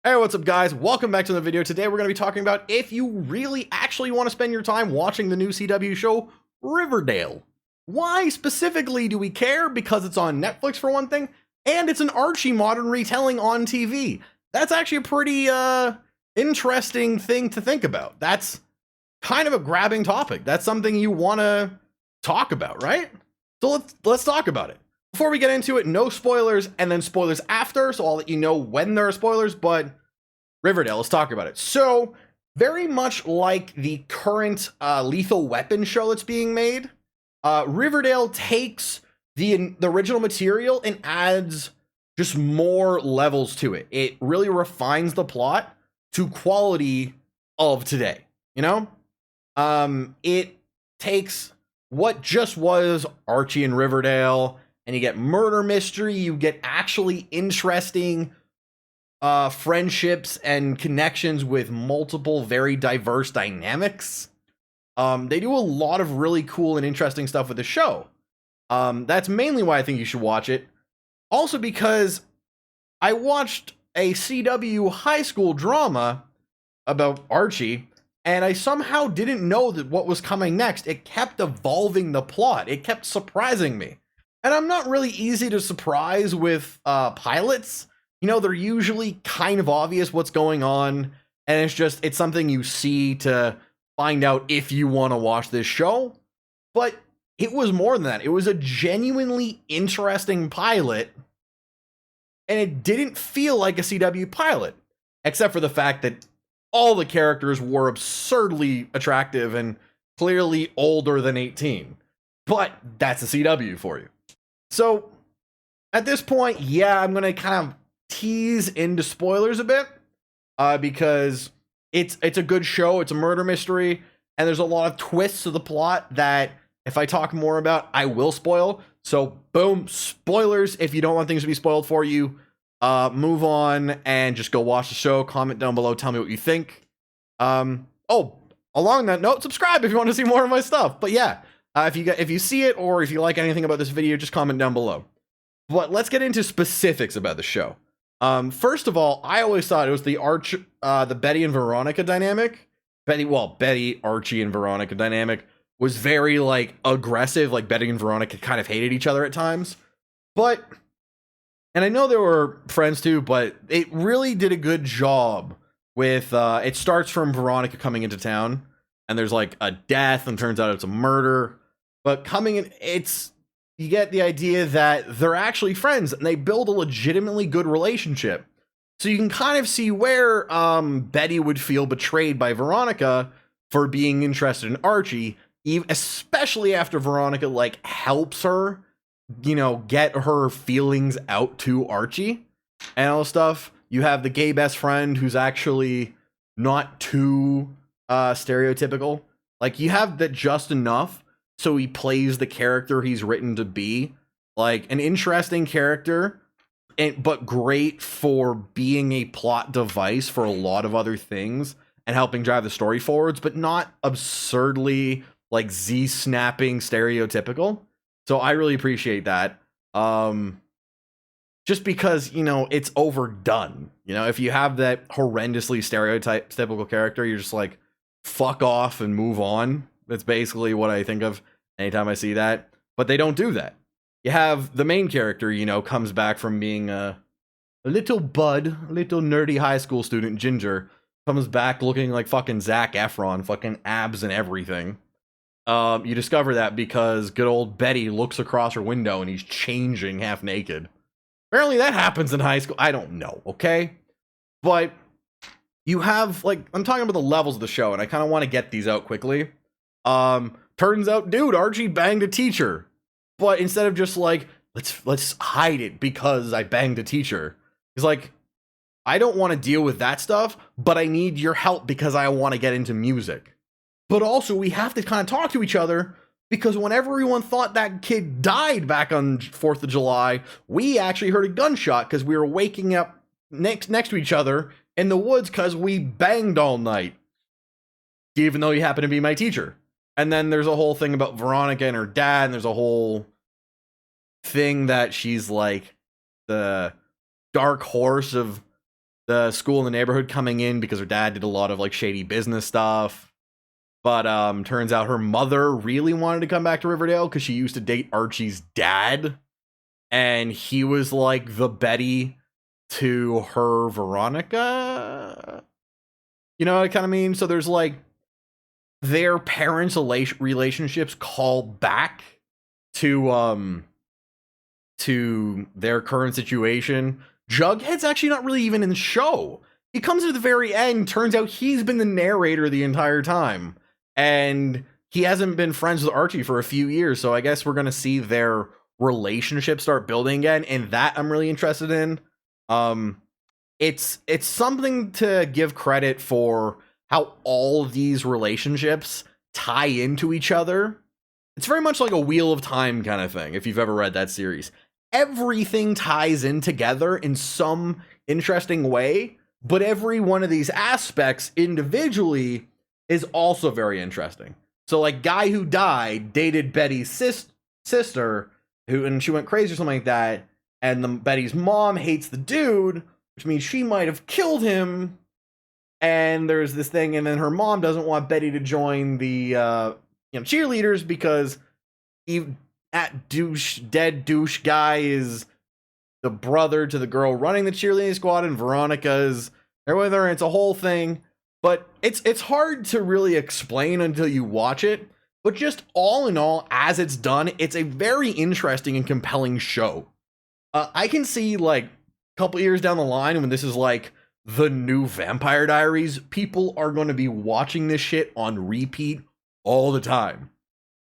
Hey, what's up guys? Welcome back to the video. Today we're going to be talking about if you really actually want to spend your time watching the new CW show, Riverdale. Why specifically do we care? Because it's on Netflix for one thing, and it's an Archie modern retelling on TV. That's actually a pretty interesting thing to think about. That's kind of a grabbing topic. That's something you want to talk about, right? So let's talk about it. Before we get into it, no spoilers, and then spoilers after, so I'll let you know when there are spoilers, but Riverdale, let's talk about it. So, very much like the current Lethal Weapon show that's being made, Riverdale takes the original material and adds just more levels to it. It really refines the plot to quality of today, you know? It takes what just was Archie and Riverdale, and you get murder mystery, you get actually interesting friendships and connections with multiple very diverse dynamics. They do a lot of really cool and interesting stuff with the show. That's mainly why I think you should watch it. Also because I watched a CW high school drama about Archie, and I somehow didn't know that what was coming next. It kept evolving the plot. It kept surprising me. And I'm not really easy to surprise with pilots. You know, they're usually kind of obvious what's going on, and it's something you see to find out if you want to watch this show. But it was more than that. It was a genuinely interesting pilot, and it didn't feel like a CW pilot, except for the fact that all the characters were absurdly attractive and clearly older than 18. But that's a CW for you. So, at this point, yeah, I'm going to kind of tease into spoilers a bit, because it's a good show, it's a murder mystery, and there's a lot of twists to the plot that if I talk more about, I will spoil. So, boom, spoilers. If you don't want things to be spoiled for you, move on and just go watch the show. Comment down below, tell me what you think. Oh, along that note, subscribe if you want to see more of my stuff. But yeah, if you see it or if you like anything about this video, just comment down below. But let's get into specifics about the show. First of all, I always thought it was the Betty and Veronica dynamic. Betty, Archie, and Veronica dynamic was very, like, aggressive. Like, Betty and Veronica kind of hated each other at times. But, and I know they were friends too, but it really did a good job with, it starts from Veronica coming into town, and there's, like, a death, and turns out it's a murder. But coming in, you get the idea that they're actually friends and they build a legitimately good relationship. So you can kind of see where Betty would feel betrayed by Veronica for being interested in Archie, especially after Veronica, like, helps her, you know, get her feelings out to Archie and all stuff. You have the gay best friend who's actually not too stereotypical. Like, you have that just enough so he plays the character he's written to be, like an interesting character, but great for being a plot device for a lot of other things and helping drive the story forwards, but not absurdly, like, Z-snapping stereotypical. So I really appreciate that. Just because, you know, it's overdone. You know, if you have that horrendously stereotypical character, you're just like, fuck off and move on. That's basically what I think of anytime I see that. But they don't do that. You have the main character, you know, comes back from being a little nerdy high school student, Ginger, comes back looking like fucking Zac Efron, fucking abs and everything. You discover that because good old Betty looks across her window and he's changing half naked. Apparently that happens in high school. I don't know, okay? But you have, like, I'm talking about the levels of the show, and I kind of want to get these out quickly. Turns out, dude, Archie banged a teacher. But instead of just like, let's hide it because I banged a teacher, he's like, I don't want to deal with that stuff, but I need your help because I want to get into music. But also, we have to kind of talk to each other because when everyone thought that kid died back on 4th of July, we actually heard a gunshot because we were waking up next to each other in the woods because we banged all night, even though you happen to be my teacher. And then there's a whole thing about Veronica and her dad, and there's a whole thing that she's like the dark horse of the school in the neighborhood coming in because her dad did a lot of like shady business stuff. But turns out her mother really wanted to come back to Riverdale because she used to date Archie's dad. And he was like the Betty to her Veronica. You know what I kind of mean? So there's like their parents' relationships call back to their current situation. Jughead's actually not really even in the show. He comes at the very end. Turns out he's been the narrator the entire time. And he hasn't been friends with Archie for a few years. So I guess we're going to see their relationship start building again. And that I'm really interested in. It's something to give credit for how all of these relationships tie into each other. It's very much like a Wheel of Time kind of thing, if you've ever read that series. Everything ties in together in some interesting way, but every one of these aspects individually is also very interesting. So like guy who died dated Betty's sister, and she went crazy or something like that, and Betty's mom hates the dude, which means she might have killed him. And there's this thing, and then her mom doesn't want Betty to join the cheerleaders because that dead douche guy is the brother to the girl running the cheerleading squad, and Veronica's there with her. And it's a whole thing, but it's hard to really explain until you watch it. But just all in all, as it's done, it's a very interesting and compelling show. I can see like a couple years down the line when this is like the new Vampire Diaries, people are going to be watching this shit on repeat all the time.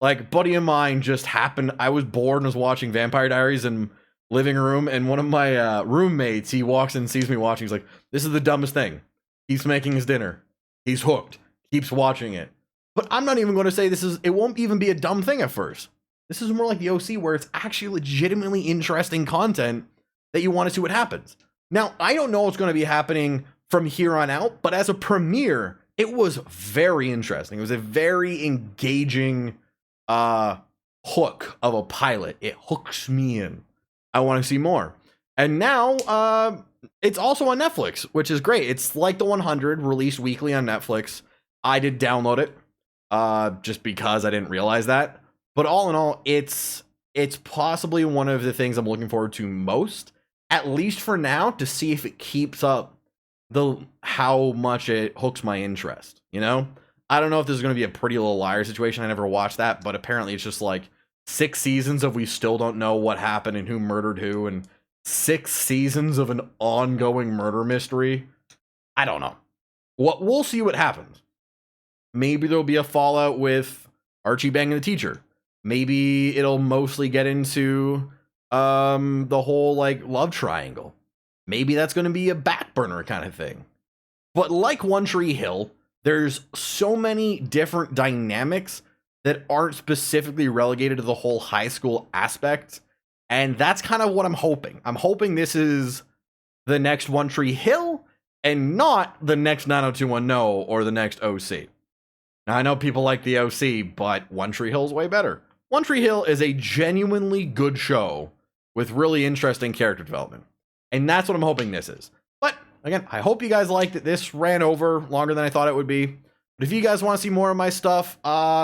Like, a buddy of mine just happened, I was bored and was watching Vampire Diaries in living room, and one of my roommates, he walks in and sees me watching, he's like, this is the dumbest thing. He's making his dinner. He's hooked. Keeps watching it. But I'm not even going to say it won't even be a dumb thing at first. This is more like the OC, where it's actually legitimately interesting content that you want to see what happens. Now, I don't know what's going to be happening from here on out, but as a premiere, it was very interesting. It was a very engaging hook of a pilot. It hooks me in. I want to see more. And now, it's also on Netflix, which is great. It's like The 100, released weekly on Netflix. I did download it, just because I didn't realize that. But all in all, it's possibly one of the things I'm looking forward to most, at least for now, to see if it keeps up how much it hooks my interest, you know? I don't know if this is going to be a Pretty Little Liars situation. I never watched that, but apparently it's just like 6 seasons of we still don't know what happened and who murdered who, and 6 seasons of an ongoing murder mystery. I don't know. We'll see what happens. Maybe there'll be a fallout with Archie banging the teacher. Maybe it'll mostly get into the whole like love triangle. Maybe that's going to be a back burner kind of thing. But like One Tree Hill, there's so many different dynamics that aren't specifically relegated to the whole high school aspect. And that's kind of what I'm hoping. I'm hoping this is the next One Tree Hill and not the next 90210 or the next OC. Now, I know people like the OC, but One Tree Hill is way better. One Tree Hill is a genuinely good show with really interesting character development. And that's what I'm hoping this is. But again, I hope you guys liked it. This ran over longer than I thought it would be. But if you guys want to see more of my stuff,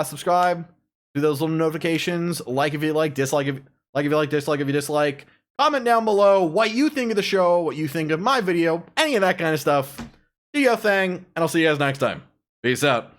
subscribe, do those little notifications, like if you like, dislike if you like, dislike if you dislike. Comment down below what you think of the show, what you think of my video, any of that kind of stuff. Do your thing, and I'll see you guys next time. Peace out.